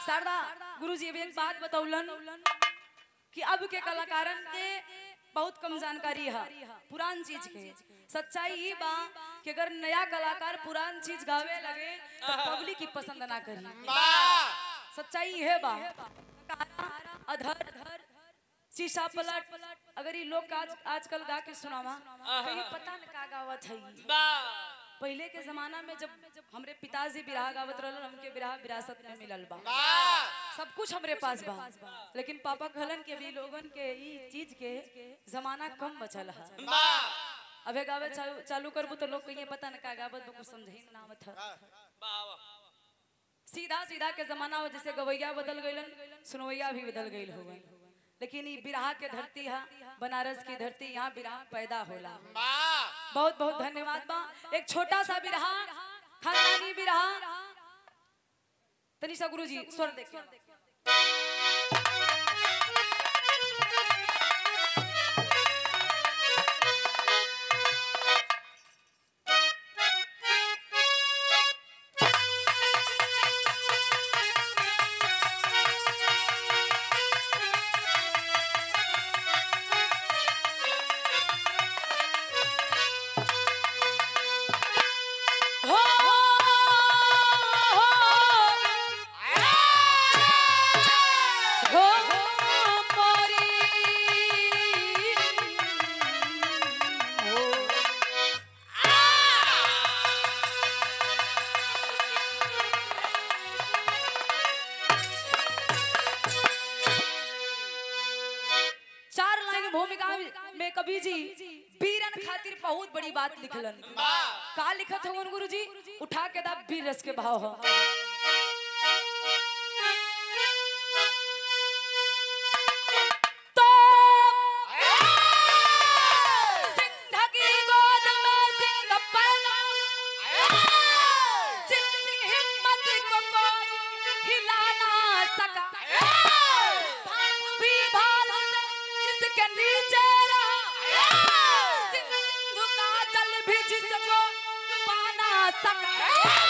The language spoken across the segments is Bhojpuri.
शारदा गुरुजी अब एक बात बतौलन कि अब के कलाकारन के बहुत कम जानकारी है पुरान चीज के। सच्चाई ये बा कि अगर नया कलाकार पुरान चीज गावे लगे तो पब्लिक की पसंद ना करी। सच्चाई है बा अधर शीशा पलट अगर ये लोग आजकल गा के सुनावा कहीं पता न का गावत है। पहले के जमाना में जब हमरे पिताजी बिरहा गावत रहलन हमके बिरहा विरासत में मिलल बा सब कुछ हमरे पास बा। लेकिन पापा कहलन के भी लोगन के ई चीज के जमाना कम बचल है। अबे गावे चालू करबू तो लोग कहीं पता न का गावत कुछ समझे ना आवत है। सीधा सीधा के जमाना हो जैसे गवैया बदल गइलन सुनवैया भी बदल गइल हो गइल। लेकिन ये बिरहा के धरती है बनारस की धरती यहाँ बिरहा पैदा होला। बहुत बहुत धन्यवाद बा। एक छोटा सा बिरहा खानदानी बिरहा तनिषा गुरुजी स्वर देखिए। में कवि जी बीरन खातिर बहुत बड़ी बात लिखलन। का लिखत हो गुरुजी उठा के दा बीर रस के भाव हो।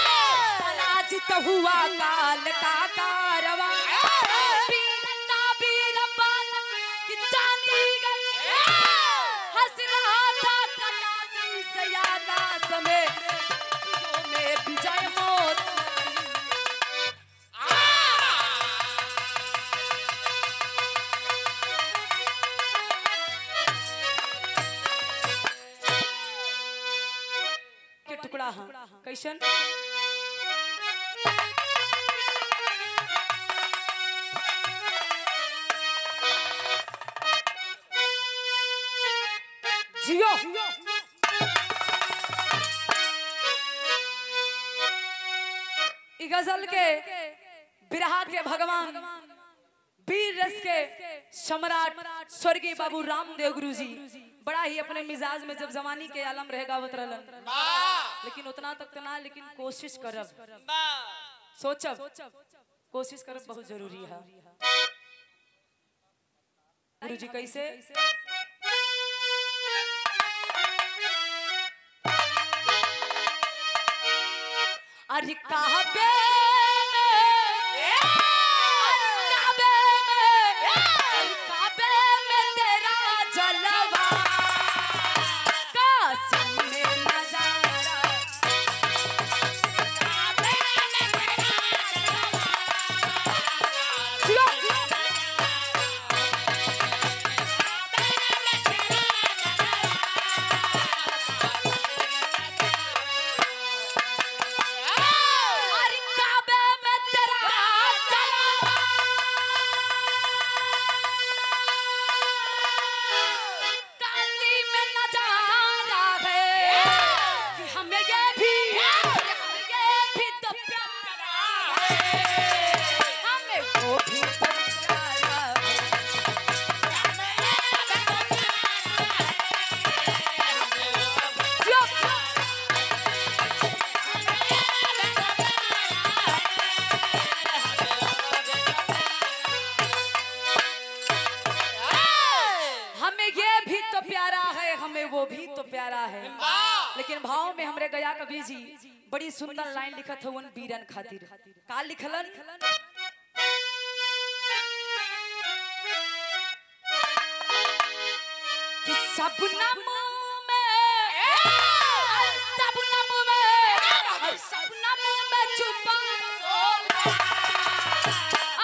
पराजित हुआ काल का कारवा बीरता बीरबल की जानी गई हंस रहा था कटासी से यादास में विजय मौत। के टुकड़ा हाँ कैसन जियो गजल के बिरहा के भगवान वीर रस के सम्राट स्वर्गीय बाबू रामदेव गुरुजी बड़ा ही अपने मिजाज में जब जवानी के आलम रह गावत रहलन। लेकिन उतना तक ना लेकिन कोशिश करब सोचब कोशिश करब बहुत जरूरी है। गुरुजी कैसे अरे काबे में तेरा जलवा कासिम में नजारा काबे में तेरा वो भी तो प्यारा है। लेकिन भाव में हमरे गया कवि जी बड़ी सुंदर लाइन लिखत हवन बीरन खातिर। का लिखलन सबनम में छुपा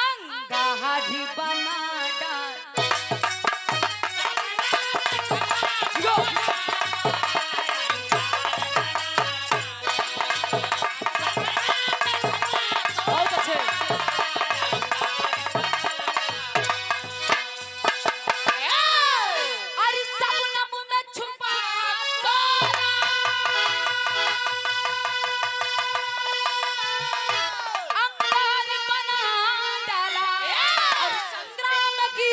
अंगारी बना डाल। बहुत अच्छे। अरे सबनम में छुपा अंगारी बना डाला और संग्राम की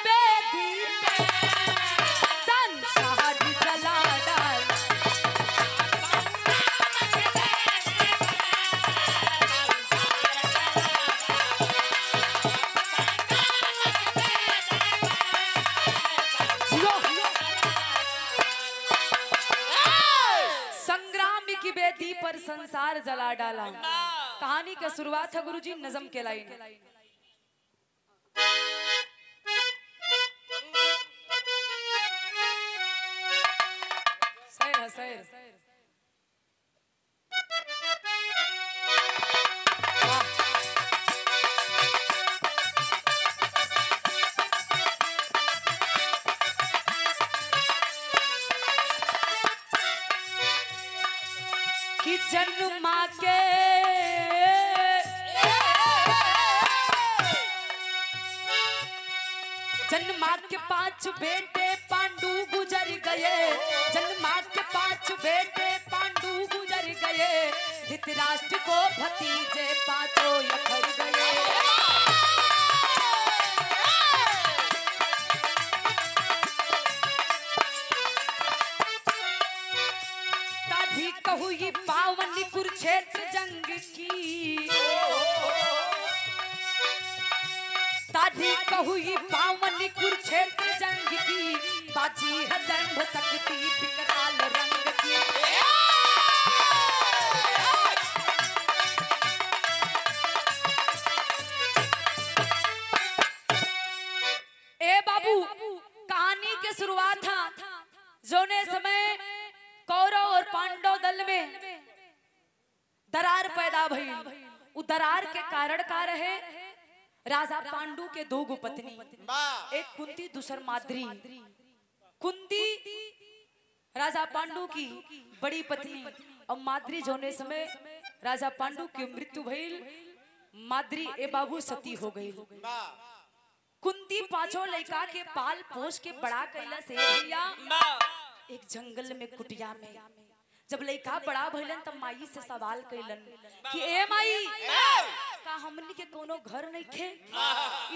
बेदी पे संसार जला डाल। संग्राम की बेदी पर संसार जला डाला। कहानी का शुरुआत है गुरुजी नज़म के लाइन। शेर है शेर। कि जन्मा के जन्मा के 5 बेटे पांडु गुजर गए। जन्मा के 5 बेटे पांडु गुजर गए। धृतराष्ट्र को भतीजे 5 यखर गए। ताधी कहू ये पावन कुरुक्षेत्र जंग की। ताधी कहू ये पावन कुरुक्षेत्र जंग की। बाजी है दंभ शक्ति विकराल रंग की। ए बाबू कहानी की शुरुआत था जोने समय कौरव और पांडव दल में दरार पैदा भई। उ दरार के कारण का रहे राजा पांडु के 2 गो पत्नी, एक कुंती दूसर माद्री। कुंती राजा पांडु की बड़ी पत्नी और माद्री जोने समय राजा पांडु की मृत्यु भइल। माद्री ए बाबू सती हो गई। कुंती 5 लड़का के पाल पोष के बड़ा कैला से भैया एक जंगल में कुटिया में जब लड़का बड़ा भइलन तब माई से सवाल कैलन कि ए माई का हमनी के कोनो घर नहीं खे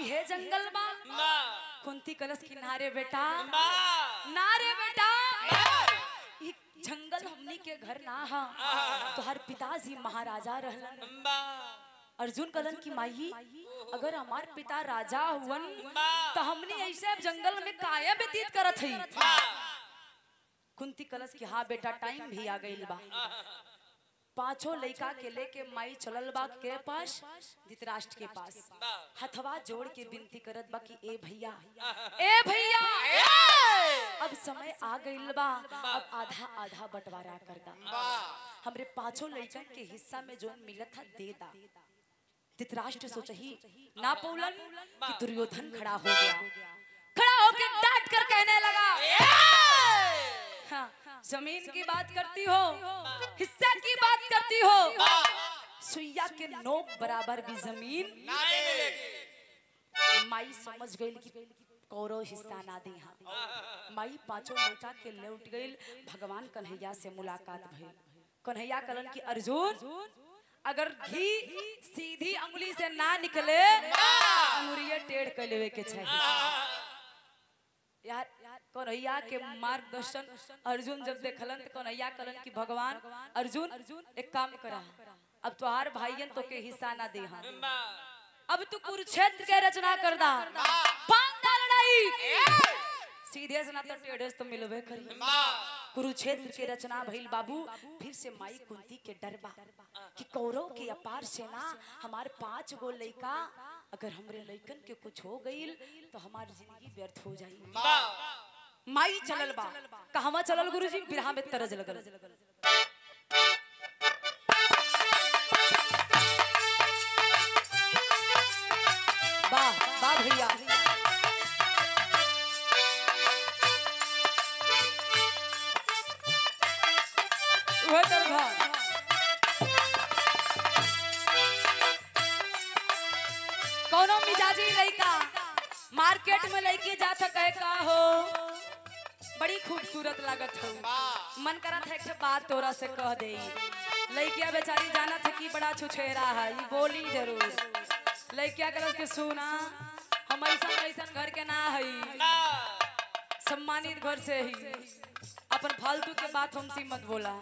इहे जंगल बा। कुंती कलश की नारे बेटा ई जंगल हमनी के घर ना हा। तोहर पिताजी महाराजा रहलन। अर्जुन कलन की माई अगर हमार पिता राजा हुवन तो हमनी ऐसे जंगल में काया व्यतीत करत हई। कुंती कलश की हाँ बेटा टाइम भी आ गइल बा। 5 लड़का के लेके माई चलल बा के पास धृतराष्ट्र के पास। हथवा जोड़ के विनती करत बा कि ए भैया अब समय आ गइल बा। अब आधा आधा बंटवारा कर दा। हमरे 5 लड़का के हिस्सा में जो मिलत था दे दा। धृतराष्ट्र सोचही ना पौलन कि दुर्योधन खड़ा हो गया। खड़ा होके डांट कर कहने लगा हाँ, जमीन की बात करती हो, हिस्से की बात करती हो, सुइया के नोक बराबर भी जमीन ना मिलेगी। माई समझ गई कि कौरव हिस्सा ना दी। माई 5 लड़का के लौट गई। भगवान कन्हैया से मुलाकात भइल। कन्हैया कलन की अर्जुन अगर घी सीधी अंगुली से ना निकले अंगुरिया टेढ़ कर लेवे के चाहिए। यार कन्हैया के मार्गदर्शन अर्जुन जब देखलन तो कन्हैया कलन की भगवान अर्जुन एक काम करा अब तोहार भाईयन तो के हिस्सा ना दे। अब तू कुरुक्षेत्र के रचना कर दा। लड़ाई सीधे से ना तो टेढ़े से तो मिलबे करी। कुरुक्षेत्र के रचना भइल बाबू। फिर से माई कुंती के डर बा कि कौरव की अपार सेना हमार 5 गो लड़का अगर हमरे लइकन के कुछ हो गईल तो हमारी जिंदगी व्यर्थ हो जाई। माई चलल बा, कहवा चलल गुरुजी? बिरहा में तरज लगल। वाह वाह भैया, वो तरघा कौनो मिजाजी लइका मार्केट में लइकी जाता कहे का हो बड़ी खूबसूरत लागत हो, मन करा था एक बात तोरा से कह दे। लइकिया बेचारी जाना था कि बड़ा छुछेरा है, ये बोली जरूर। लइकिया कलस के सुना हम ऐसा घर के ना हई, सम्मानित घर से ही, अपन फालतू के बात हमसे मत बोला।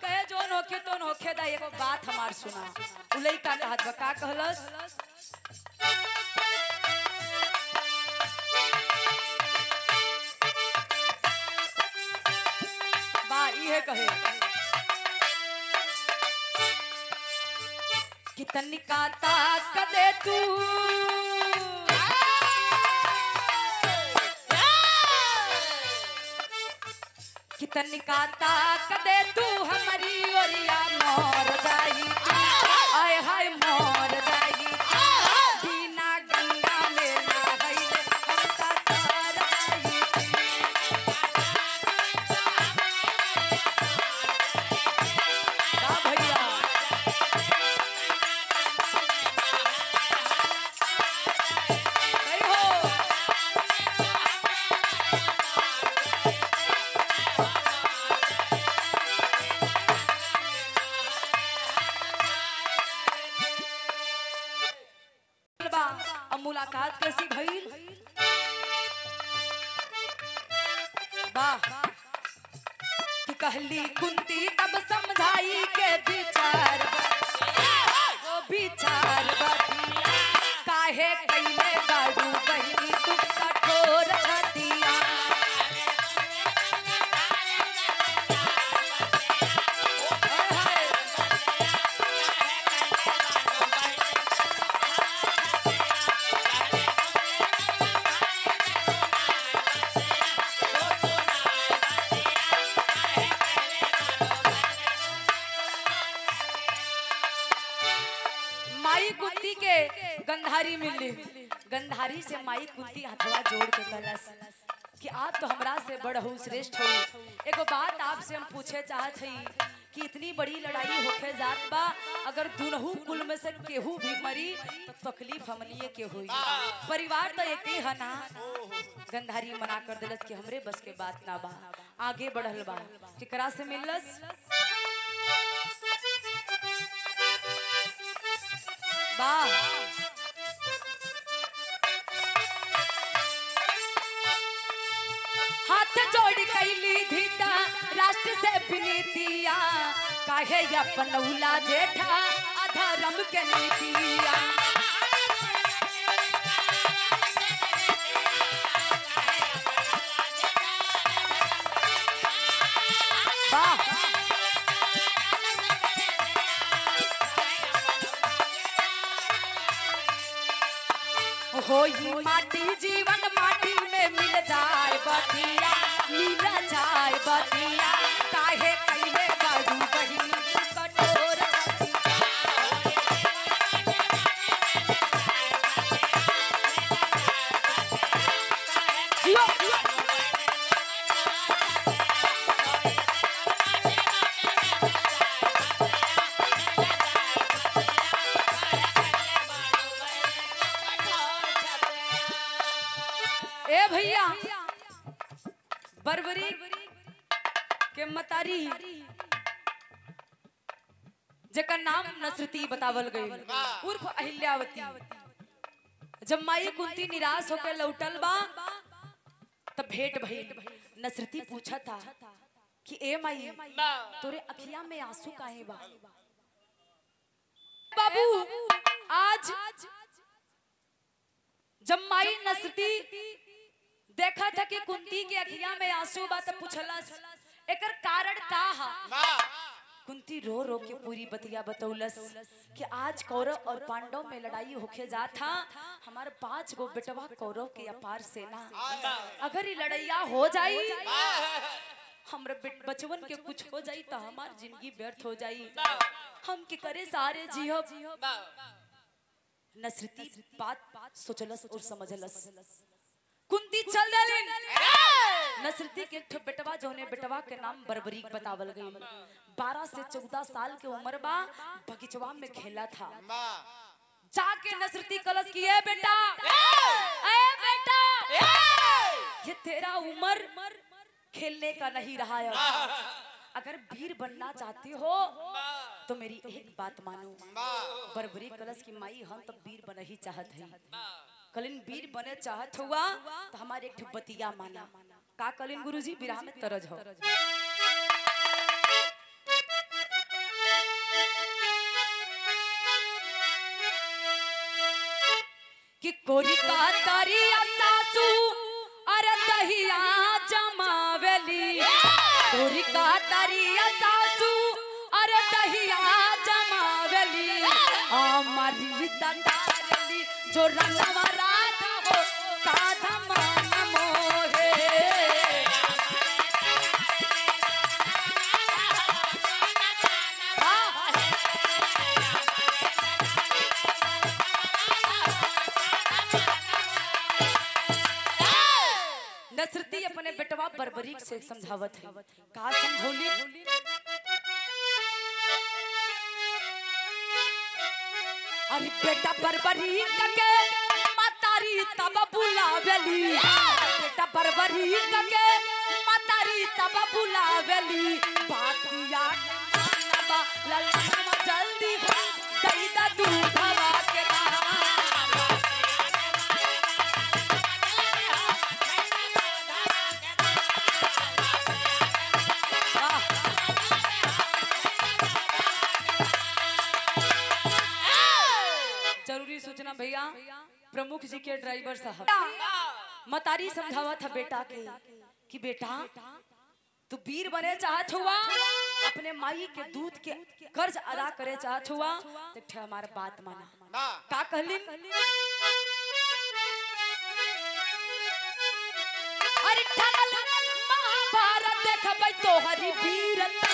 कहे जो नोखे तो नोखे दा, एगो बात हमार सुना। उ लइका कहत बा, का कहलस? बा इहे कहे कि तनिका ताक दे तू, कि तनिका ताक दे तू हमारी ओरिया मोर जाई, आय हाय मोर जाई, बिना गंगा में ना गईले हम ता तार जाई। वाह भैया, सही हो। अब मुलाकात कैसी भइल? वाह, कि कहली कुंती तब समझाई के विचार, वो विचार बतिया काहे कैले बाडू बहिनी तू कठोर छतिया। माई कुंती के गंधारी मिली, गंधारी से माई कुंती हथवा जोड़ के कहलस कि आप तो हमरा से बड़ हो, श्रेष्ठ हो। एगो बात आपसे हम पूछे चाहत हई कि इतनी बड़ी लड़ाई होके जात बा, अगर दुनहु कुल में से केहू भी मरी तो तकलीफ हमनिए के होई, परिवार तो एक ही है ना। गंधारी मना कर दिलस कि हमरे बस के बात ना बा। आगे बढ़ल बा, केकरा से मिलस? वाह, हाथ जोड़ कैली धीता राष्ट्र से विनीतिया, काहे अपनौला जेठा अधर्म के नीतिया। वाह, होई माटी जीवन माटी में मिल जाए बतिया, मिल जाए बतिया, काहे कैले बाडू बहिनी तू कठोर ए भैया। बरबरी के मतारी जेकर नाम नसरती बतावल गई, उर्फ अहिल्यावती। जब माई कुंती निराश होकर लौटल बा तब भेंट भइल। नसरती पूछा था कि ए माई तोरे अखिया में आंसू काहे बा? बाबू आज जब माई नसरती देखा था कि कुंती के अखिया में आंसू बा, तो पूछलस एकर कारण का हा? कुंती रो रो के पूरी बतिया बतौलस कि आज कौरव और पांडव में लड़ाई होके जा था। हमारे 5 गो बेटवा कौरव के अपार सेना, अगर ये लड़ैया हो जाई, हमरे बचवन के कुछ हो जाई तो हमार जिंदगी व्यर्थ हो जाई, हम के करे सारे जिहब। नसरती बात सोचलस और समझलस। कुंती चल देलिन। नसरती के एक बेटवा जोने बेटवा के नाम बरबरीक बतावल गई। 12 से 14 साल के उम्र बा, बगीचवा में खेला था। जाके नसरती कलश की ए बेटा, ये तेरा उम्र खेलने का नहीं रहा है। अगर वीर बनना चाहते हो तो मेरी एक बात मानो। बरबरी कलश की माई हम तो वीर बन ही चाहत है। कलिन वीर बने चाहत हुआ तो हमारे एक बतिया माना। का कलिन गुरुजी विराह में तरज हो कि कोरी का तारिया सासू अरे दहिया जमावेली, कोरी का तारिया सासू अरे दहिया जमावेली, हमारी दंडारली जो रंगवा राधा हो काधा मान मोहे। नसरती अपने बेटवा बरबरीक से समझावत है। का समझौली? अरे बेटा बरबरीक के मातारी तब बुलावेली, बेटा बरबरीक के मातारी तब बुलावेली, बातिया मानवा ललनवा जल्दी दई दा दूधवा के सूचना भैया प्रमुख जी के ड्राइवर साहब। मतारी समझावा था बेटा के कि बेटा तू वीर बने चाहत हुआ, अपने माई के दूध के कर्ज अदा करे चाहत हुआ तो हमारा बात माना। का कहलिन? अरे ठनल महाभारत देखबै तोहरी वीरता,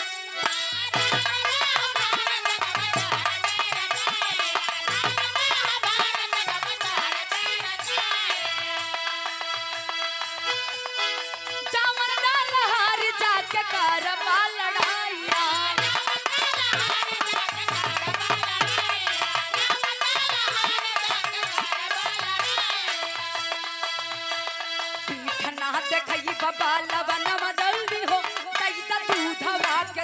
बाबा लवनवा जल्दी हो दई दा दूधवा के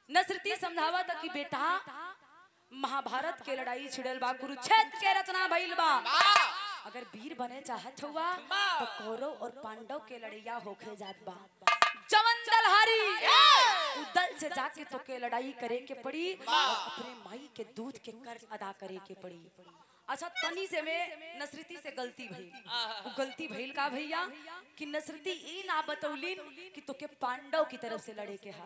नसरती समझावा था कि बेटा महाभारत के लड़ाई छिड़ल बा, कुरुक्षेत्र के रचना भइल बा। अगर वीर बने चाहत हुआ तो कौरव और पांडव के लड़ैया होके जात बा। जवन दलहारी उदल से जाके तो के लड़ाई करे के पड़ी और अपने माई के दूध के कर्ज अदा करे के पड़ी। अच्छा तनी से में नसरती से गलती भइल। वो गलती भइल का भैया कि नसरती ई ना बतौलिन कि तोके पांडव की तरफ से लड़े के हा।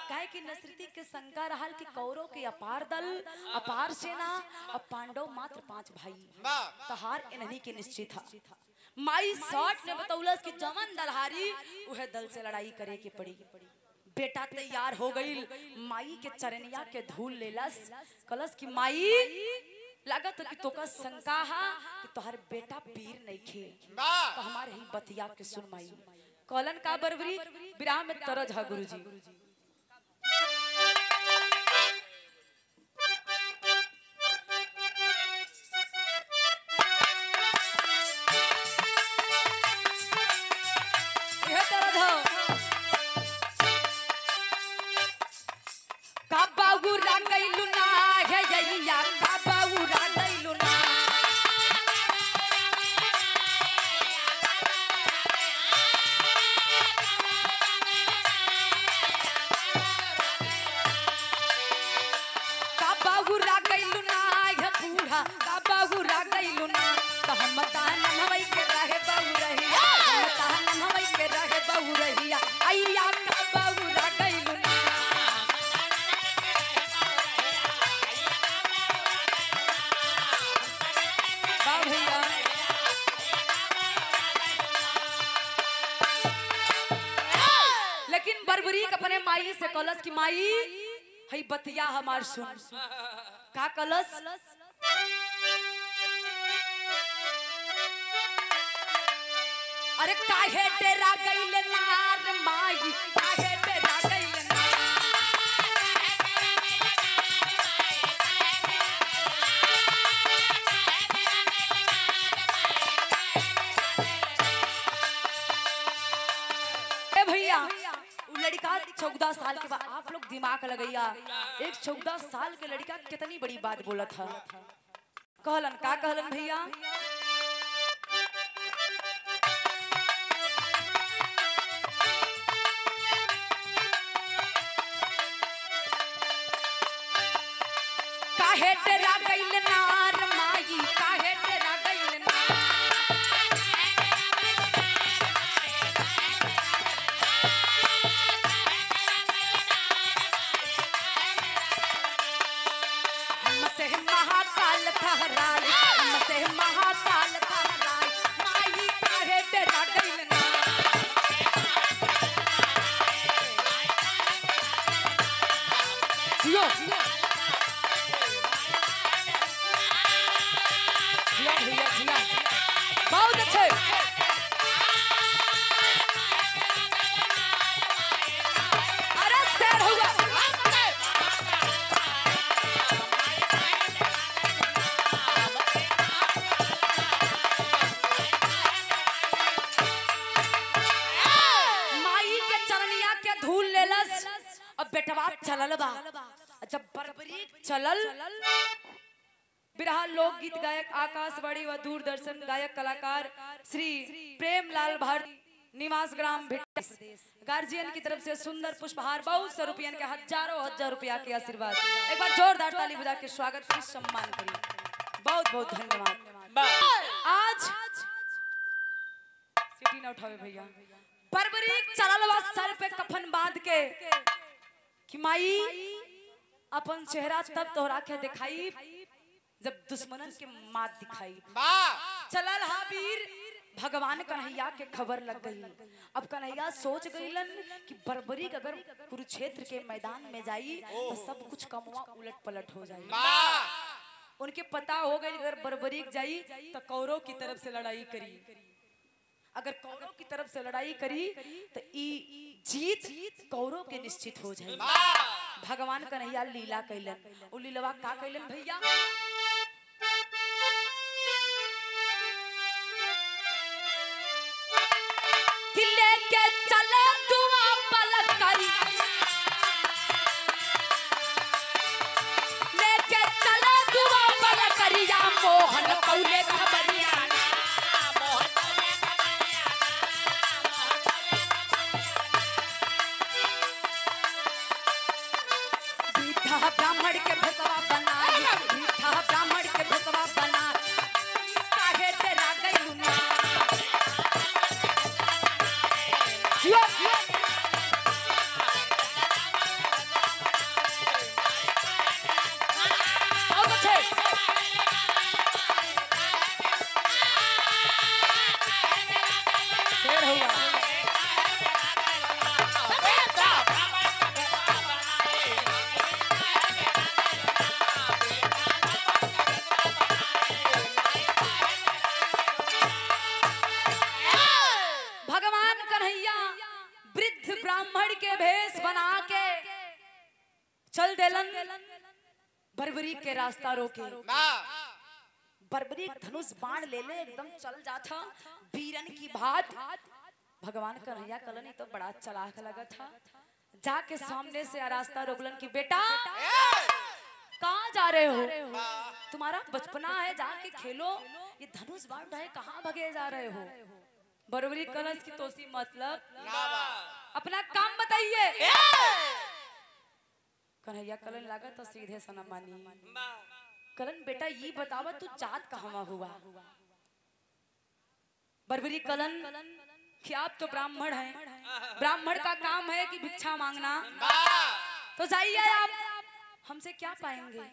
काहे कि नसरती के शंका रहल कि कौरव के अपार दल, अपार सेना और पांडव मात्र 5 भाई, तहार इन्हीं के निश्चित था। माई शॉर्ट ने बतौलस कि जवन दलहारी उहे दल से लड़ाई करे के पड़ी। बेटा तैयार हो गई, माई के चरनिया के धूल लेलस, कलस की माई लागत कि तोका शंका हा कि तोहर बेटा वीर नहीं खे तो हमारे ही बतिया के सुन माई। कॉलन का बरबरी विराम में तरज है गुरुजी। यह तरज हो का बाबू रागैलु ना है यैया का बाबू रागैलु ना बूढ़ा का बहुरा गइलू ना त हम तान नवई के रहे बहुरहिया हम तान नवई के रहे बहुरहिया अइया का बहुरा गइलू ना बा भैया लेकिन बरबरीक अपने माई से कलस की माई हई बतिया हमार सुन का कलस अरे काहे डेरा गइल नार माई काहे डेरा गइल ए भैया लड़का 14 साल के बाद आप लोग दिमाग लगैया एक 14 साल के लड़का कितनी बड़ी बात बोला था कहलन का कहलन भैया काहे डेरा गइल नार माई काहे डेरा गइल हमसे महाकाल ठहराई हमसे महाकाल ठहराई माई काहे डेरा गइल जियो भैया जिया बहुत अच्छे अरे शेर हुआ माई के चरनिया के धूल लेलस अब बेटवा चलल बा जब बरबरी चलल बिरहा लोकगीत गायक आकाशवाणी व दूरदर्शन गायक कलाकार श्री प्रेमलाल भारती निवास ग्राम भिट्टा गार्जियन की तरफ से सुंदर पुष्पहार बहुत सौ रुपया के हजार रुपया के आशीर्वाद एक बार जोरदार ताली बजा के स्वागत की सम्मान करिए बहुत बहुत धन्यवाद आज सीटी ना उठावे भैया बरबरी चलल बा सर पे कफन बांध के कि माई अपन चेहरा तब तोहरा के दिखाई जब दुश्मनन के मात दिखाई चलल हाबीर भगवान कन्हैया के खबर लग गई अब कन्हैया सोच गईलन कि बरबरी अगर कुरुक्षेत्र के मैदान में जाई तो सब कुछ कमवा उलट पलट हो जाए उनके पता हो गई अगर बरबरी जाई तो कौरव की तरफ से लड़ाई करी अगर कौरव की तरफ से लड़ाई करी तो जीत कौरव के निश्चित हो जाए भगवान कन्हैया लीला कैलन उ लीलवा का कैलन भैया किले के चले दुआ पलक करी लेके चले दुआ पलक करिया मोहन कौले खबरिया ब्राह्मण के भसवा बना ब्राह्मण के भसवा बना काहे तेरा गइलू ना जियो और अच्छे शेर हुआ ब्राह्मण के भेष बना के चल देलन बरबरी के रास्ता रोके बरबरी धनुष बाण ले ले एकदम चल जाता वीरन की भात भगवान कन्हैया कलनी तो बड़ा चालाक लगा था जाके सामने से रास्ता रोकलन की बेटा कहाँ जा रहे हो तुम्हारा बचपना है जाके खेलो ये धनुष बाण है कहाँ भगे जा रहे हो बरबरी कलश की तोसी मतलब अपना काम बताइए कन्हैया कलन लगा तो सीधे सनम मानी कलन बेटा ये बतावा तू जात कहाँ हुआ? बरबरी कलन कि आप तो ब्राह्मण हैं, ब्राह्मण का काम है कि भिक्षा मांगना, तो जाइए आप हमसे क्या पाएंगे?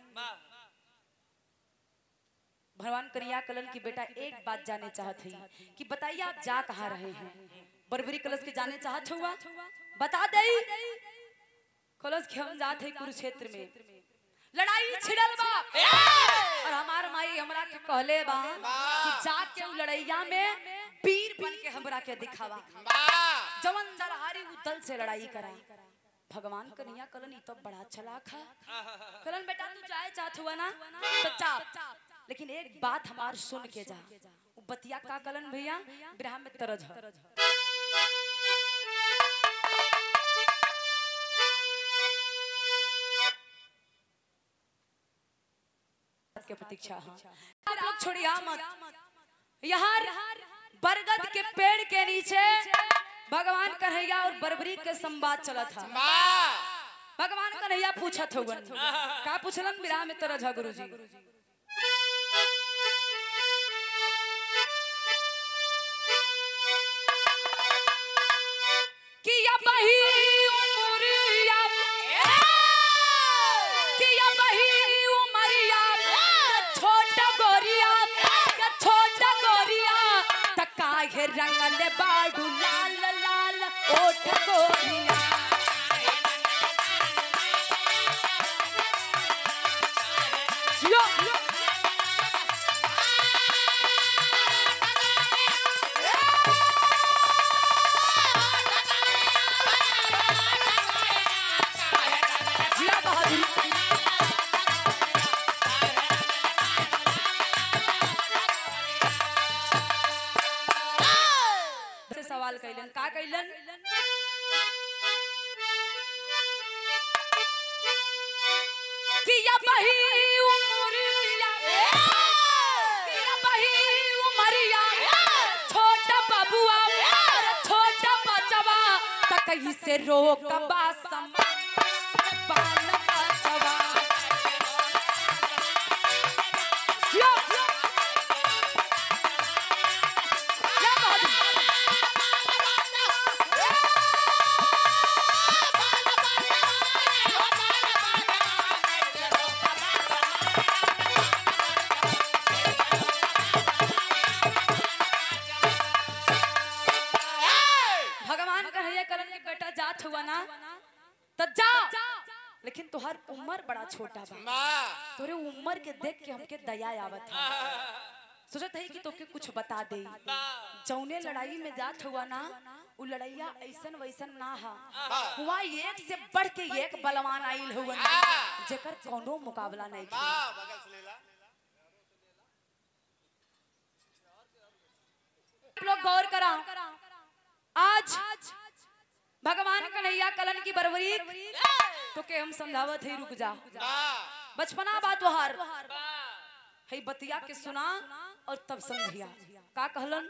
भगवान कन्हैया कलन की बेटा एक बात जाने चाहत है कि बताइए आप जा कहाँ रहे हैं? बरबरी कलश के जाने चाहत हुआ, बता दे। कलश के हम जाते हैं कुरुक्षेत्र में, लड़ाई छिड़ल बा और हमार माई हमरा के कहले बा कि जाके उ लड़ैया में वीर बन के हमरा के दिखावा, जवन दलहारी उ दल से लड़ाई करा। भगवान कन्हैया कलन तो बड़ा चालाक है। कलन बेटा तू जाए चाहत हुआ ना तो जा, लेकिन एक बात हमार सुन के जा। बतिया का कलन भैया बिरहा में तरज है। के प्रतीक्षा आप लोग छोड़िया मत। यहाँ बरगद के पेड़ के नीचे भगवान कन्हैया और बरबरी के संवाद चला था। भगवान कन्हैया पूछत होगन का पूछलन बिरहा में तरज है गुरुजी। रंगले बाडू लाल लाल ओठ गोरिया, सवाल कैलन का कैलन कि या बही उमरिया, कि या बही उमरिया, छोटा बबुआ छोटा बचवा त कहीं से रोक बासम बाल बचवा। हुआ ना तो जा, लेकिन तुहार उम्र बड़ा छोटा बा, तोरे उम्र के देख के हमके दया आवत है। सोचत है कि तोके कुछ बता दे। जौने लड़ाई में जात हुआ ना उ लड़ाइया ऐसन वैसन ना हा, हुआ एक से बढ़ के एक बलवान आइल हुआ जेकर कोनो मुकाबला नहीं था। लोग गौर करा, आज भगवान कन्हैया कलन की बरबरी तो के हम समझावत है, रुक जा, बचपना बात वहार है, बतिया के सुना और तब समझिया। का कहलन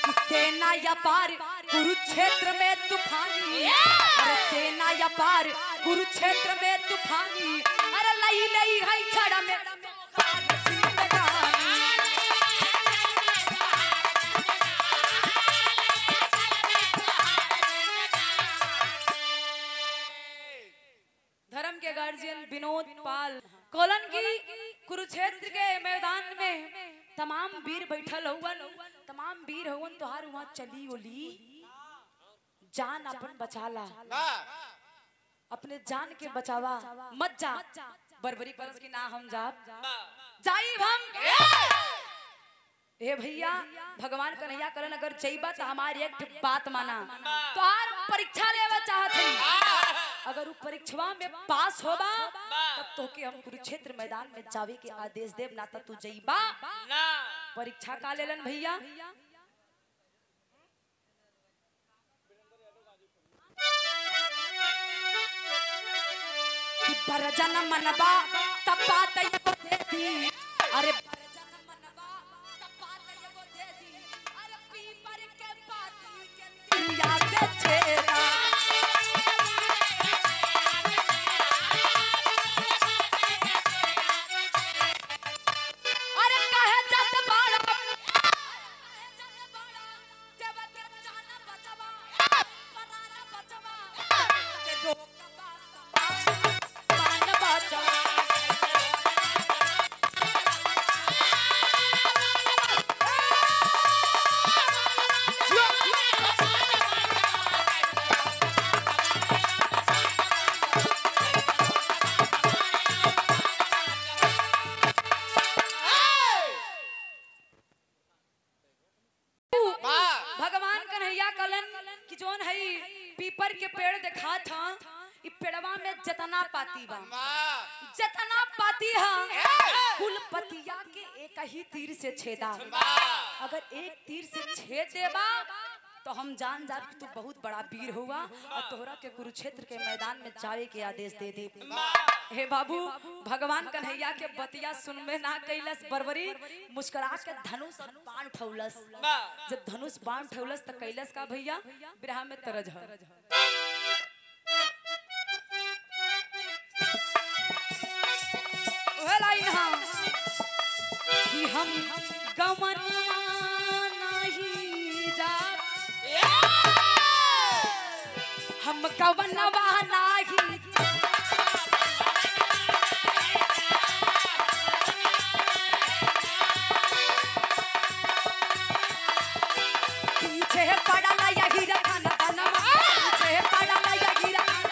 कि सेना या पार कुरुक्षेत्र में तूफानी, अरे सेना या पार कुरुक्षेत्र में तूफानी, अरे लई लई है छड़ा में गार्जियन विनोद पाल कोलन की कुरुक्षेत्र के मैदान में तमाम वीर बैठल हुवन, तमाम वीर हुवन तोहार वहां चली ओली जान अपन बचाला, अपने जान के बचावा मत जा। बरबरी कलश की ना हम जाई हम ए भैया भगवान कन्हैया कलन अगर जइबा तो हमारी एक बात माना, तोहार परीक्षा लेवा चाहत हई, अगर उ परीक्षा में पास होबा तब तोके हम कुरुक्षेत्र मैदान में जावे के आदेश देव, ना तू जइबा ना। परीक्षा का लेलन भैया कि बरजन मनबा तपा तैको देती, अरे बरजन मनबा तपा तैको देती, अरे पीपर के पाती के तिया से छेड़ा जितना पाती है कुल पतिया के एक ही तीर से छेदा। अगर एक तीर से छेद देबा तो हम जान जा कि तू बहुत बड़ा वीर हुआ और तोहरा के कुरुक्षेत्र के मैदान में जावे के आदेश दे दे। हे बाबू, भगवान कन्हैया के बतिया सुन में ना कैलस बरबरी, मुस्कुरा के धनुष बाण उठौलस। जब धनुष बाण उठौलस तो कैलस का भैया बिरहा में तरज है। कि हम गमनवा नहीं जा, हम गमनवा नहीं पीछे पड़ा यही रखन बनवा, पीछे पड़ा यही रखन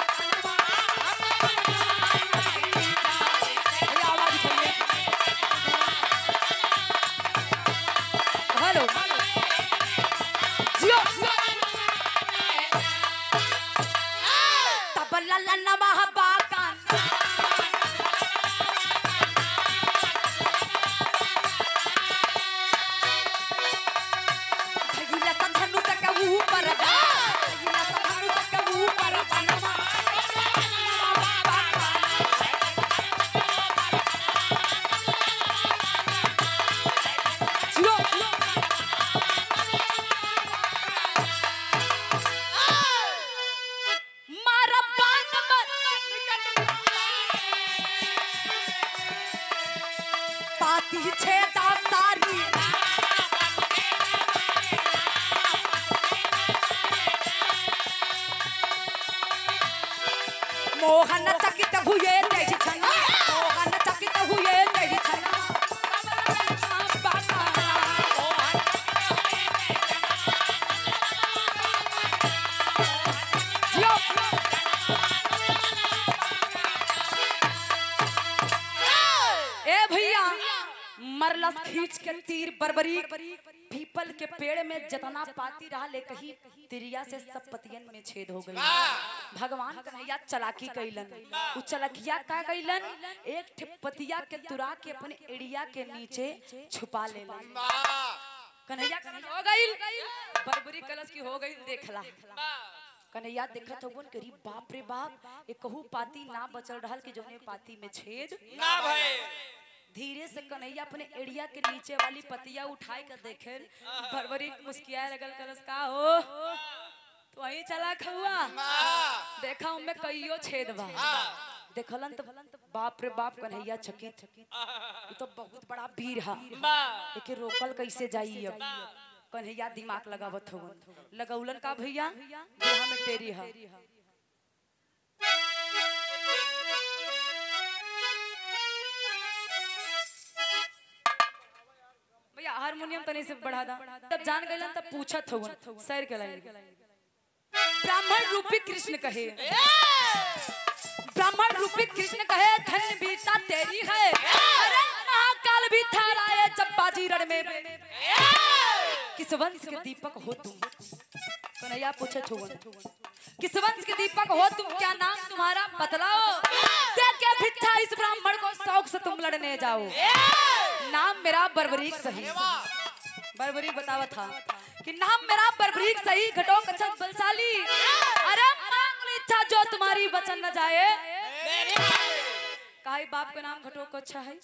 मोहन चकित हुए नहीं छना, मोहन चकित हुए नहीं छना। ए भैया मरलस खींच के तीर बरबरी, पीपल के पेड़ में जितना पाती रहा ले कहीं तिरिया से सब पतियन में छेद हो गई। भगवान कन्हैया चलाकी कैलन, उ चलकिया का कैलन, एक ठिपतिया के तुरा के अपने एड़िया के नीचे छुपा लेलन। कन्हैया हो गई बरबरी कलश की हो गई देखला। कन्हैया देखत हो करी बाप रे बाप, एक कहू पाती ना बचल रहल कि जोने पाती में छेद ना भए। धीरे से कन्हैया अपने एड़िया के नीचे वाली पतिया उठाई कर देखे, बरबरी मुस्कियाए लगल कलश का हो तो वही चला खहुआ देखा उनमें कईयो छेद बा। देखलन तो बाप रे बाप कन्हैया चकित, ये तो बहुत बड़ा वीर है, एके रोकल कैसे जाई। अब कन्हैया दिमाग लगावत हो, लगौलन का भैया बिरहा में टेरी है। भैया हारमोनियम तने से बढ़ा दा। तब जान गइलन तब पूछत हो सर के लाइन, ब्राह्मण रूपी कृष्ण कहे, ब्राह्मण रूपी कृष्ण कहे धन्य बीता तेरी है। अरे महाकाल भी थाराए जब बाजी रण में, किस वंश के दीपक हो तुम? कन्हैया पूछे हो किस वंश के दीपक हो तुम, क्या नाम तुम्हारा बतलाओ। देखे भिक्षा इस ब्राह्मण को शौक से तुम लड़ने जाओ। नाम मेरा बरबरीक सही, बरबरीक बतावा था कि नाम मेरा बरबरीक सही, घटोत्कच बलशाली। अरे मांग लो इच्छा जो तुम्हारी वचन न जाए। काहे बाप का नाम घटोत्कच है,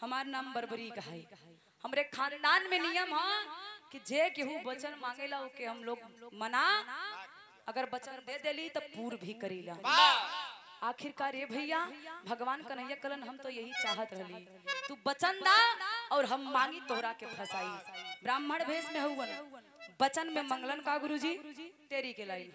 हमारा नाम बरबरीक है। हमरे खानदान में नियम है कि जे केहू वचन मांगेला ओके हम लोग मना, अगर वचन दे देली तो पूर्ण भी करीला। आखिरकार ये भैया भगवान कन्हैया कलन हम तो यही चाहत रही, तू वचन दा और हम मांगी तोहरा के फसाई। ब्राह्मण भेष में हुवन, वचन में मंगलन का गुरुजी तेरी के लाई।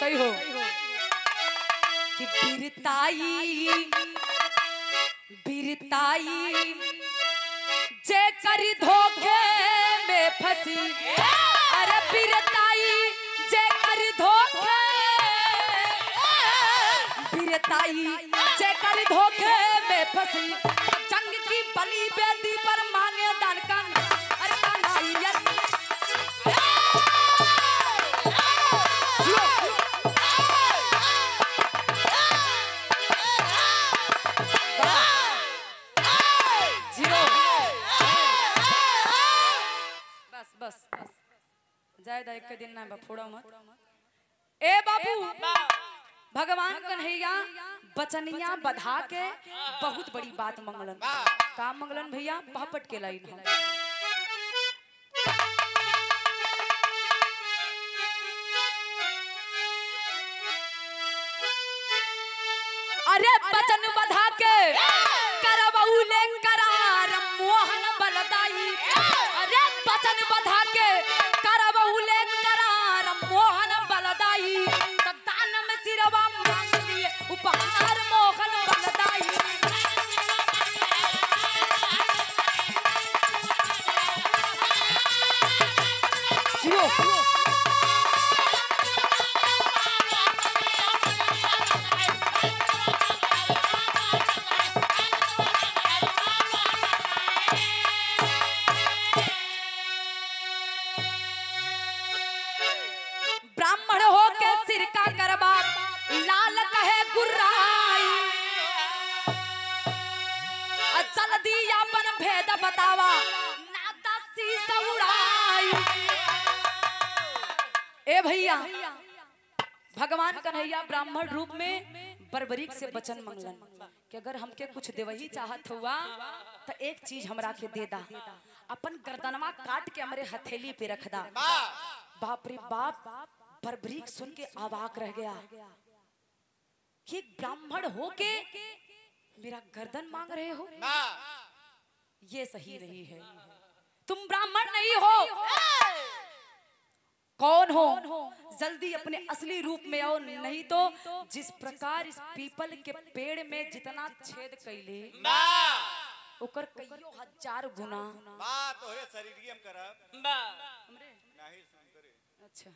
सही हो कि बिरताई बिरताई जे करी धोखे में फंसी। अरे बिरताई जे करी धोखे, बिरताई जे करी धोखे में फंसी। जंग की बलि बेदी पर मांगे दान का, अरे जायदा एक दिन ना फोड़ा मत। ए बाबू भगवान कन्हैया बचनिया बधा के बहुत बड़ी बात मंगलन। का मंगलन भैया? पहपट के लाइन है। अरे बचन बधा के करबउले करार मोहन बलदाई। अरे बचन बधा के करबउले करार मोहन बलदाई। तो दान में सिरवा मांग लिए उपहार मोहन बलदाई। ब्राह्मण हो के सिर का करबा लाल कहे गुर्राई। चल दिया अपन भेद बतावा नाता शीश उड़ाई। ए भैया भगवान कन्हैया ब्राह्मण रूप में बर्बरीक से वचन मंगलन कि अगर हमके कुछ देवही चाहत हुआ तो एक चीज हमरा के दे दा। अपन गर्दनवा काट के हमरे हथेली पे रख दा। बाप रे बाप बर्बरीक सुन के अवाक रह गया कि ब्राह्मण हो के मेरा गर्दन मांग रहे हो, ये सही नहीं है। तुम ब्राह्मण नहीं हो। कौन हो? जल्दी अपने असली रूप में आओ, नहीं तो जिस प्रकार इस पीपल के पेड़ में जितना छेद कैले ओकर कईयो हजार गुना बात होए शरीरियम करब नाही सुनतरे। अच्छा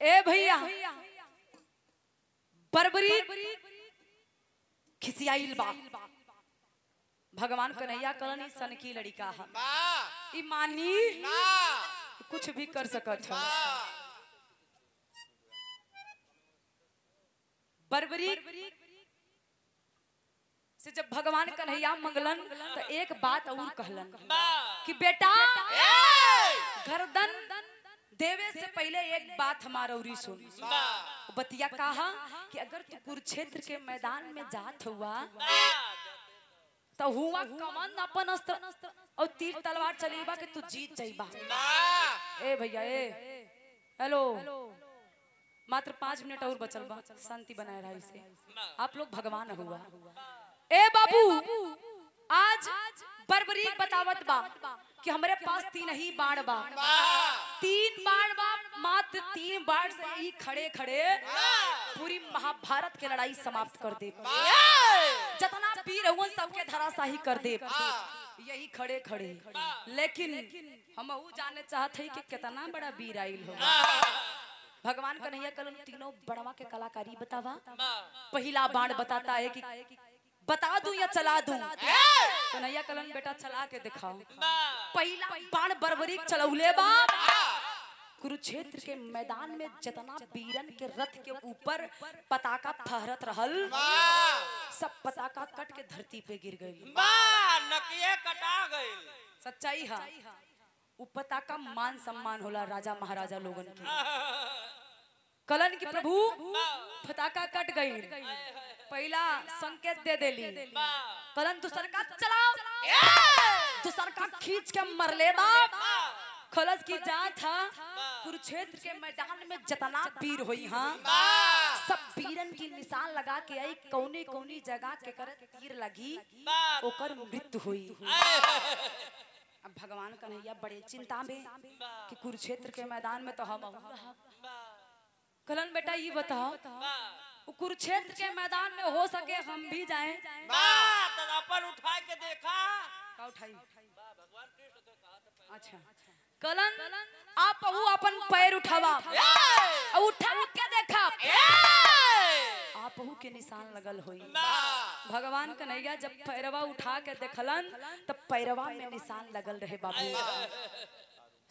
ए भैया बर्बरी खिसियाइल बा। भगवान कन्हैया कलन सन की लड़का है ई मानी कुछ भी कर सकत है। बर्बरी से जब भगवान कन्हैया मंगलन तो एक बात और कहलन कि बेटा गर्दन देवे से पहले एक बात हमारा उरी सुन। बतिया कहा कि अगर तू कुरुक्षेत्र के मैदान में जात हुआ तो हुआ कमन अपन अस्त्र और तीर तलवार चलेबा कि तू जीत जाइबा। ए भैया ए हेलो मात्र 5 मिनट और बचल बा, शांति बनाए रहा इसे। आप लोग भगवान हुआ। ए बाबू आज बर्बरी बतावत बा कि हमारे पास 3 ही बाण बा। 3 बाण बा, मात्र 3 बाण से ही खड़े खड़े पूरी महाभारत की लड़ाई समाप्त कर दे। जितना वीर हुआ सबके धराशाही कर दे यही खड़े खड़े। लेकिन हम जाने चाहते हैं कि कितना बड़ा वीर आइल हो। भगवान कन्हैया कलन तीनों बड़वा के कलाकारी बतावा। पहला बाण बताता है कि बता दूं या चला दूं? कन्हैया कलन बेटा चला के दिखाओ। पहला बाण बर्बरी चलौले बा। कुरुक्षेत्र के मैदान में जितना वीरन के रथ के ऊपर पताका फहरत रहल सब पताका कट के धरती पे गिर गई। नकिए कटा गई। सच्चाई है। उ पताका मान सम्मान होला राजा महाराजा लोगन के। कलन की प्रभु पताका कट गई। पहला संकेत दे देली कलन दूसर का चलाओ। दूसर का खींच के मरले बाप। खलस की जात था कुरुक्षेत्र के मैदान में जितना वीर हुई हाँ सब वीरन की निशान लगा के आई। कौने कौनी जगह के कर तीर लगी ओकर मृत्यु हुई। अब भगवान कन्हैया बड़े चिंता में कि कुरुक्षेत्र के मैदान में तो हम कलन बेटा ये बताओ कुरुक्षेत्र के मैदान में हो सके हम भी जाएं। अपन उठा के देखा का उठाई भगवान कृष्ण। अच्छा कलन आप अपन पैर उठावा और उठा के देखा आप के निशान लगल हुई। भगवान कन्हैया जब पैरवा उठा के देखलन तब पैरवा में निशान लगल रहे। बाबू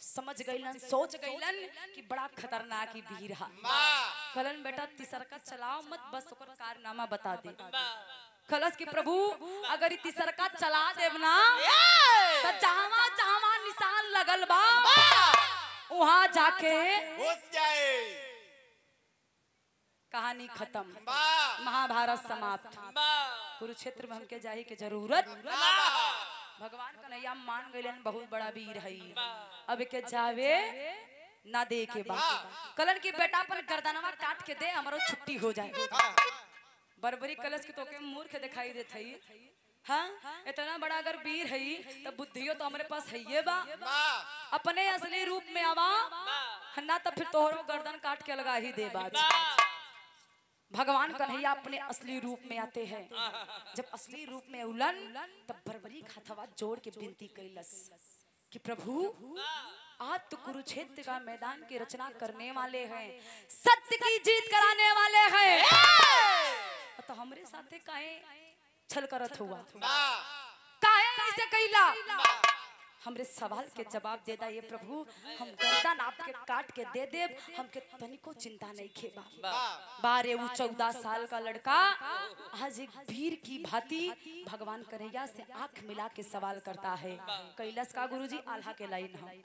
समझ गईलन सोच गईलन कि बड़ा खतरनाक ही वीर है। कलन बेटा तीसरका चलाओ मत बस ओकर कारनामा बता दे। कलश की प्रभु अगर तीसरका चला देव ना तो जहां जहां निशान लगल बा वहां जाके घुस जाए। कहानी खत्म, वाह महाभारत समाप्त। कुरुक्षेत्र में हमके जाही के जरूरत। भगवान कन्हैया मान गइलन बहुत बड़ा वीर है, अब के जावे ना दे के बा। कलन की बेटा पर गर्दनवा काट के दे, हमारो छुट्टी हो जाए। बरबरी कलश के तोके मूर्ख दिखाई देत हई। हाँ, इतना बड़ा अगर वीर है तो बुद्धियो तो हमारे पास है बा। अपने असली रूप में आवा ना तो फिर तोहरो गर्दन काट के लगा ही दे बात। भगवान कन्हैया अपने असली रूप में आते हैं। जब असली रूप में उलन तब बरबरी हाथवा जोड़ के विनती कैलस कि प्रभु आप तो कुरुक्षेत्र का मैदान की रचना करने वाले हैं, सत्य की जीत कराने वाले हैं, तो हमरे साथे काहे छल करत हुआ, काहे ऐसे कैला? हमरे सवाल के जवाब दे दा ये प्रभु, हम गर्दन आपके काट के दे देब, हमके तनिको चिंता नहीं खेबा। 12-14 साल का लड़का आज एक वीर की भांति भगवान कन्हैया से आंख मिला के सवाल करता है। कैलाश का गुरुजी आल्हा के लाइन है।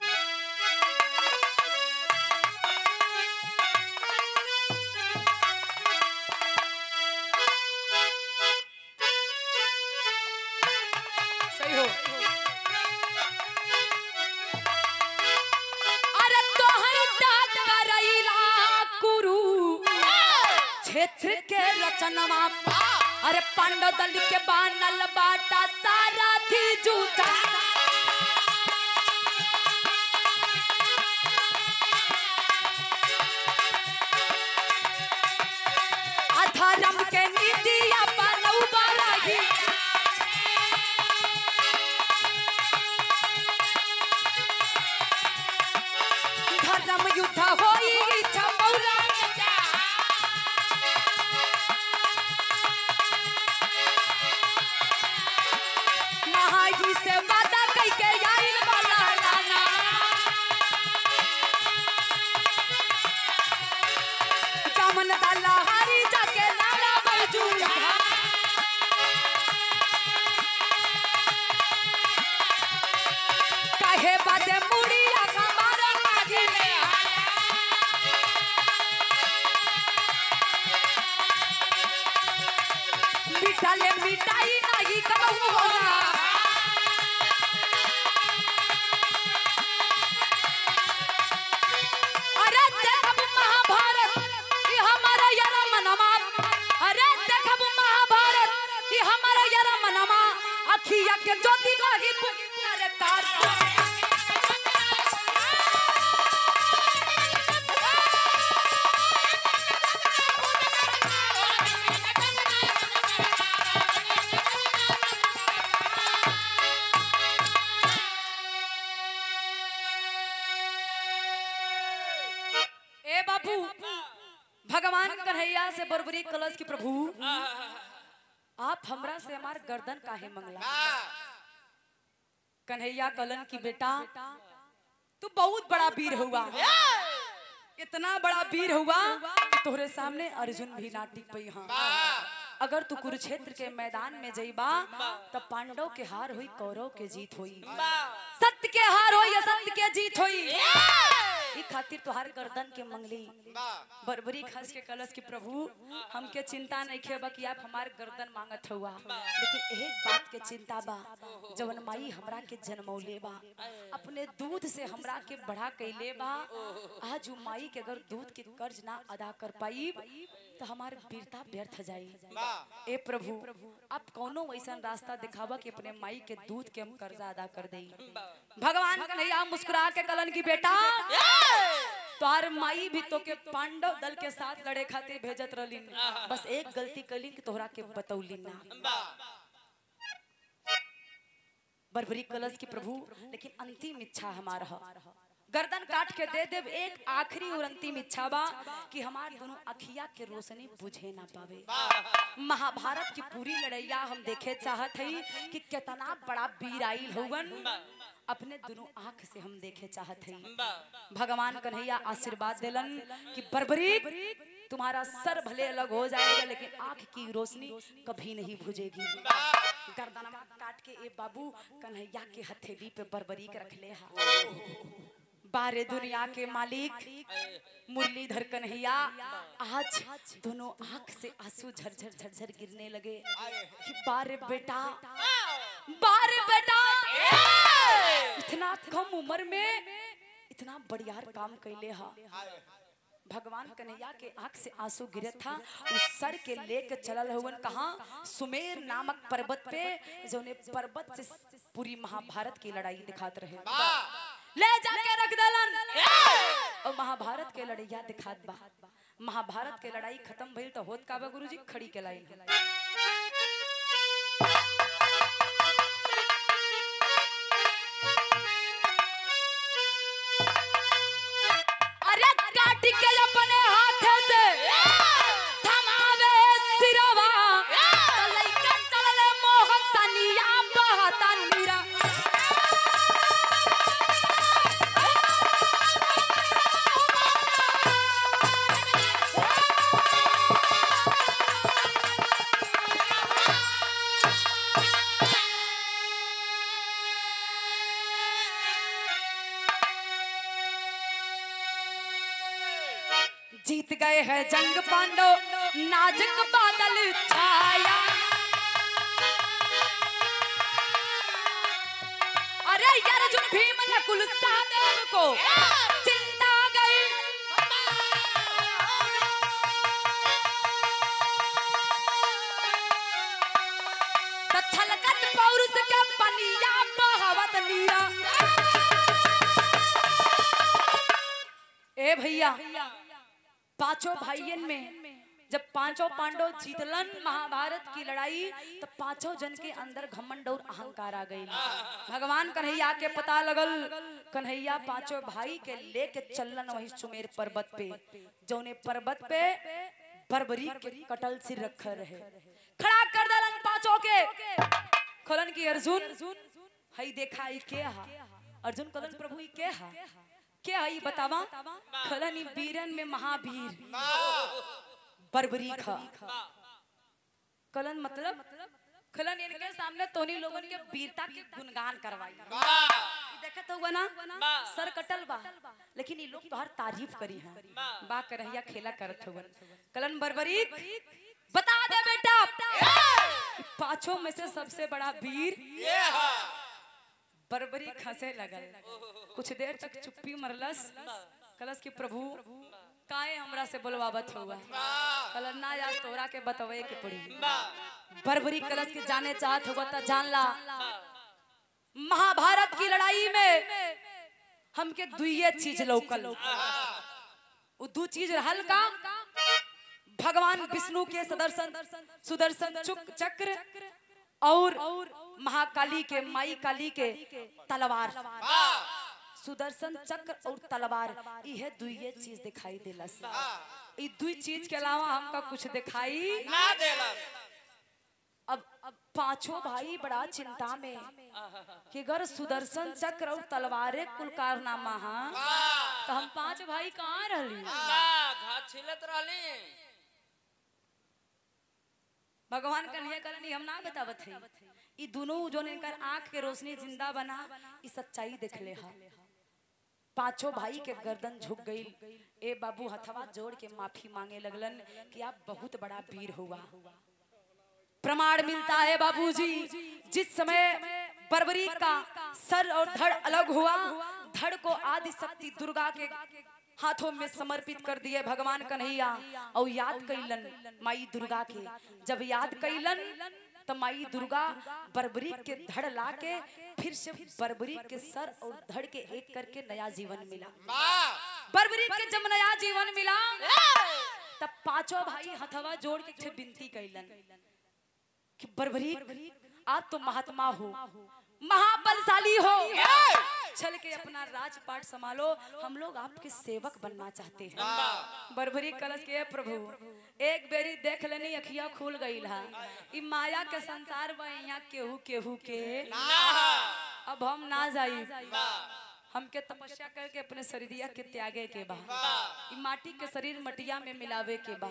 सही हो। क्षेत्र के रचनमा अरे पांडव दल के बानल बाटा सारा थी जूता। अधर्म के नीति अपन उबरही, धर्म युद्ध होई चमौला से वादा कई के आइल वाला लाना। कामन दाला हारी जाके लाला मौजूद काहे बाते मुड़िया का मारा मागी ले मिठाले मिठाई नहीं कहूँ होना। अखिया के ज्योति लागी पुकारे तार ए बाबू भगवान कन्हैया से बरबरी कलश की प्रभु आप हमरा से हमार गर्दन काहे मंगला? कन्हैया कलन की बेटा तू बहुत बड़ा वीर हुआ, इतना बड़ा वीर हुआ तोहरे सामने अर्जुन भी ना टिक पई। हाँ, अगर तू कुरुक्षेत्र के मैदान में जइबा तब पांडव के हार हुई, कौरव के जीत हुई, सत्य के हार हुई, असत्य के जीत हुई। ई खातिर तुहार गर्दन के मंगली। बरबरी खास के कलश की प्रभु हमके चिंता नहीं खेबा कि आप हमार गर्दन मांगत हुआ, लेकिन एक बात के चिंता बा, जवन माई हमरा के जन्मौले बा, अपने दूध से हमरा के बढ़ा कैले बा, आज उ माई के अगर दूध के कर्ज ना अदा कर पाई तो हमार वीरता व्यर्थ जाई। ए प्रभु आप कौनो वैसा रास्ता दिखावा कि अपने माई के दूध के हम कर्जा अदा कर देई। भगवान कन्हैया मुस्कुरा के कलन की बेटा तोहार माई भी तो के पांडव दल के साथ लड़े खातिर भेजत रहलिन, बस एक गलती कली कि तोहरा के बतौलिन ना। बरबरी कलश की प्रभु लेकिन अंतिम इच्छा हमारा गर्दन काट के दे देव। एक आखिरी और अंतिम इच्छा बा कि हमार दोनों अखिया के रोशनी बुझे ना पावे। महाभारत की पूरी लड़ैया हम देखे चाहत हई कि कितना बड़ा वीर आइल होवन, अपने दोनों आंख से हम देखे चाहत हई। भगवान कन्हैया आशीर्वाद देलन कि बरबरी तुम्हारा सर भले अलग हो जाएगा लेकिन आंख की रोशनी कभी नहीं बुझेगी। गर्दनमा काट के ए बाबू कन्हैया के हथेली पे बरबरी के रख ले हा। बारे दुनिया के मालिक मुरलीधर कन्हैया, आज दोनों आंख से आंसू झरझर झरझर गिरने लगे कि बारे बेटा इतना कम उम्र में इतना बढ़िया काम कैले हा। भगवान कन्हैया के आंख से आंसू गिरत था। उस सर के लेके चलल हुवन कहाँ, सुमेर नामक पर्वत पे, जोने पर्वत से पूरी महाभारत की लड़ाई दिखात रहे, ले जाके रख दलन और महाभारत के लड़ैया दिखात बा। महाभारत के लड़ाई खत्म भइल तो होत का बा गुरुजी, खड़ी के लाइन के अपने हाथ से थमावे सिरवा, लइका चलले मोहन सनिया बहता नीरा। जीत गए हैं जंग पांडव, नाजुक बादल छाया। अरे अर्जुन भीम नकुल सहदेव को चिंता गई, छलकत पौरुष के पनिया बहावत नीरा। ए भैया, पांचों भाइयन में जब पांचों पांडव जीतलन महाभारत की लड़ाई, तो पांचों जन के अंदर घमंड और अहंकार आ गई। भगवान कन्हैया के पता लगल, कन्हैया पांचों भाई के लेके चलन वही सुमेर पर्वत पे, जौने पर्वत पे बर्बरी के कटल सिर रखा रहे, खड़ा कर दलन पांचों के। खलन की अर्जुन हई देखा ई के हा, अर्जुन कलन प्रभु ई के हा, क्या है बतावा। खलन वीरन में महावीर बर्बरी खा। कलन मतलब खलन इनके सामने तोनी लोगन के वीरता के गुणगान करवाई। देखत होगा ना, सर कटल बा लेकिन ये लोग तो हर तारीफ करी है, बा करहिया खेला करत होवन। कलन बर्बरी बता दे बेटा, पांचों में से सबसे बड़ा वीर बर्बरी खसे लगल। कुछ देर तक चुप्पी मरलस। कलश की प्रभु काहे हमरा से बोलवावत हुआ, कलश ना यार तोरा के बतवे के पड़ी। बर्बरी कलश के जाने चाहत हुआ तो जान ला, महाभारत की लड़ाई में हमके दुइये चीज लौकल। वो दो चीज रहल का, भगवान विष्णु के सुदर्शन चक्र और महाकाली के माई काली के तलवार। सुदर्शन चक्र और तलवार यह दुइये चीज दिखाई दिलस। ये दुई चीज के अलावा हमका कुछ दिखाई ना दिलस। अब पांचों भाई बड़ा चिंता में कि अगर सुदर्शन चक्र और तलवारे कुल कारनामा तो हम पांच भाई कहाँ रहली, भगवान कन्हैया करनी हम ना बतावत है। ये दोनों जो इनकर आंख के रोशनी जिंदा बना, ये सच्चाई देख ले हा। पांचों भाई के गर्दन झुक गई। ए बाबू हथवा जोड़ के माफी मांगे लगलन कि आप बहुत बड़ा वीर हुआ। प्रमाण मिलता है बाबूजी, जिस समय बर्बरी का सर और धड़ अलग हुआ, धड़ को आदि शक्ति दुर्गा के हाथों में समर्पित कर दिए भगवान कन्हैया और याद कैलन माई दुर्गा के। जब याद कैलन तो माई दुर्गा बर्बरी के धड़ लाके फिर से बर्बरी के सर और धड़ के एक करके नया जीवन मिला। बर्बरी के जब नया जीवन मिला तब पांचों भाई हथवा जोड़ के विनती कैलन कि बर्बरी आप तो महात्मा हो, महाबलशाली हो, चल के अपना राजपाट संभालो, हम लोग आपके सेवक बनना चाहते हैं। बर्बरी कलश के प्रभु एक बेरी देख लेनी अखिया खुल गई ला, इ माया के संसार में यहाँ केहू केहू के अब हम ना जाई, हमके तपस्या करके अपने शरीरिया के त्यागे के बा, इ माटी के शरीर मटिया में मिलावे के बा।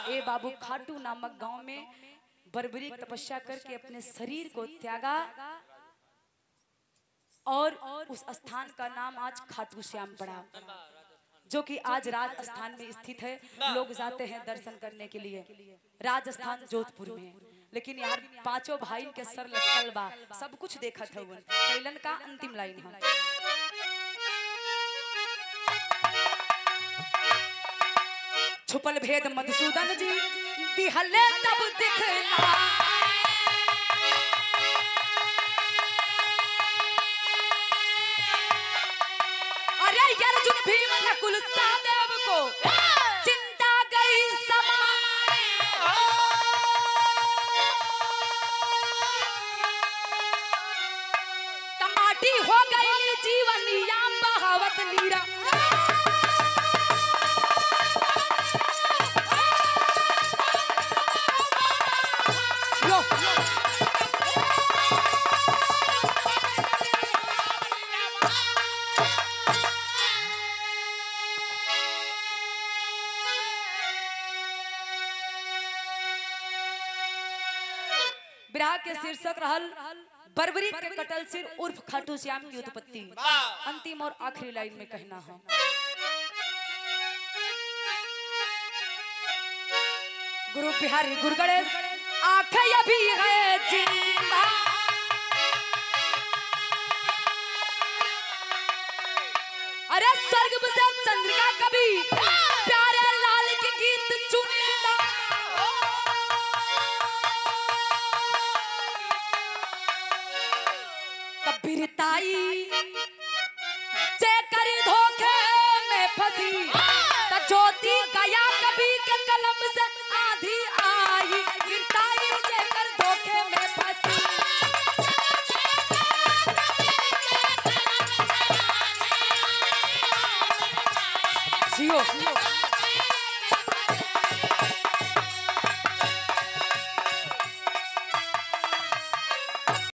ए बाबू खाटू नामक गांव में बर्बरी तपस्या करके अपने शरीर को त्यागा और उस स्थान का नाम आज खाटू श्याम पड़ा, जो कि आज राजस्थान में स्थित है। लोग जाते हैं दर्शन करने के लिए, राजस्थान जोधपुर में। लेकिन यार पांचों भाई के सर लटकल बा, सब कुछ देखा था। कैलन का अंतिम लाइन है, छुपल भेद मधुसूदन जी दिहले तब दिखला, अरे अर्जुन भीम नकुल सहदेव को चिंता गई समा, टमाटी हो गई जीवन या बहावत नीरा। विराह के शीर्षक रहल बर्बरी के कटल सिर उर्फ खाटू श्याम की उत्पत्ति। अंतिम और आखिरी लाइन में कहना है, गुरु बिहारी गुरु गणेश आंखें अभी है जिंदा, अरे स्वर्ग से चंद्रिका कभी प्यारे लाल के गीत चुनिंदा, बिरताई जेकर धोखे में फंसी, त ज्योति गया कभी के कलम से आधी आई, बिरताई जेकर धोखे में फंसी। जियो